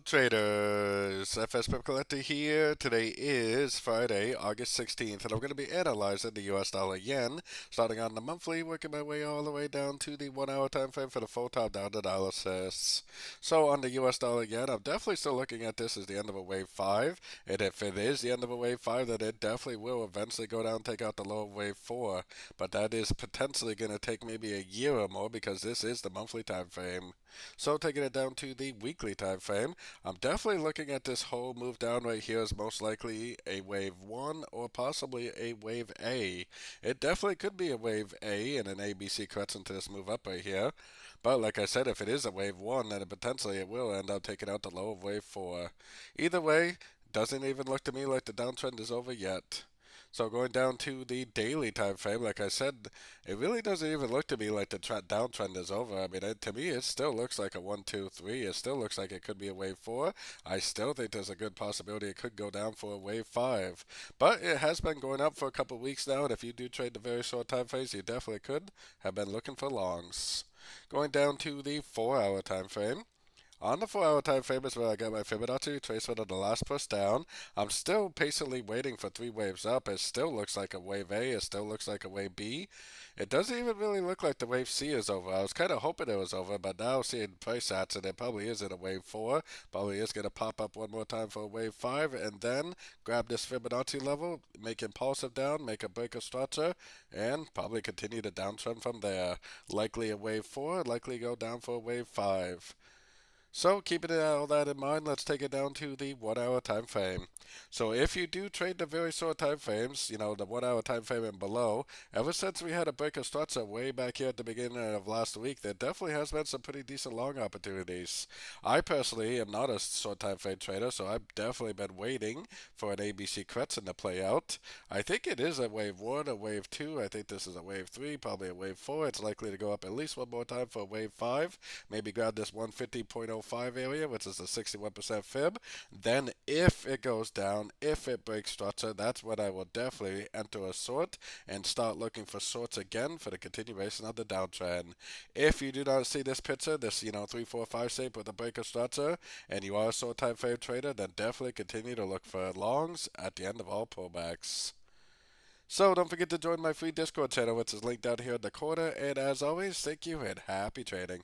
Traders, FX Pip Collector here. Today is Friday, August 16th, and I'm going to be analyzing the US dollar yen, starting on the monthly, working my way all the way down to the 1 hour time frame for the full top down analysis. So on the US dollar yen, I'm definitely still looking at this as the end of a wave 5, and if it is the end of a wave 5, then it definitely will eventually go down and take out the low of wave 4, but that is potentially going to take maybe a year or more because this is the monthly time frame. So taking it down to the weekly time frame, I'm definitely looking at this whole move down right here as most likely a wave 1 or possibly a wave A. It definitely could be a wave A and an ABC corrects into this move up right here. But like I said, if it is a wave 1, then potentially it will end up taking out the low of wave 4. Either way, doesn't even look to me like the downtrend is over yet. So going down to the daily time frame, like I said, it really doesn't even look to me like the downtrend is over. I mean, to me, it still looks like a 1, 2, 3. It still looks like it could be a wave 4. I still think there's a good possibility it could go down for a wave 5. But it has been going up for a couple of weeks now, and if you do trade the very short time frames, you definitely could have been looking for longs. Going down to the 4 hour time frame. On the 4 hour time frame is where I got my Fibonacci retracement on the last push down. I'm still patiently waiting for 3 waves up. It still looks like a wave A. It still looks like a wave B. It doesn't even really look like the wave C is over. I was kind of hoping it was over, but now seeing price action, it probably is in a wave 4. Probably is going to pop up one more time for a wave 5, and then grab this Fibonacci level, make impulsive down, make a break of structure, and probably continue the downtrend from there. Likely a wave 4, likely go down for a wave 5. So keeping all that in mind, let's take it down to the 1 hour time frame. So if you do trade the very short time frames, the 1 hour time frame and below, ever since we had a break of structure way back here at the beginning of last week, there definitely has been some pretty decent long opportunities. I personally am not a short time frame trader, so I've definitely been waiting for an ABC correction to play out. I think it is a wave 1, a wave 2. I think this is a wave 3, probably a wave 4. It's likely to go up at least one more time for a wave 5. Maybe grab this 150.05 area, which is a 61% fib. Then if it goes down, if it breaks structure, that's when I will definitely enter a short and start looking for shorts again for the continuation of the downtrend. If you do not see this picture, this 3, 4, 5 shape with a break of structure, and you are a short time frame trader, then definitely continue to look for longs at the end of all pullbacks. So don't forget to join my free Discord channel, which is linked down here in the corner. And as always, thank you and happy trading.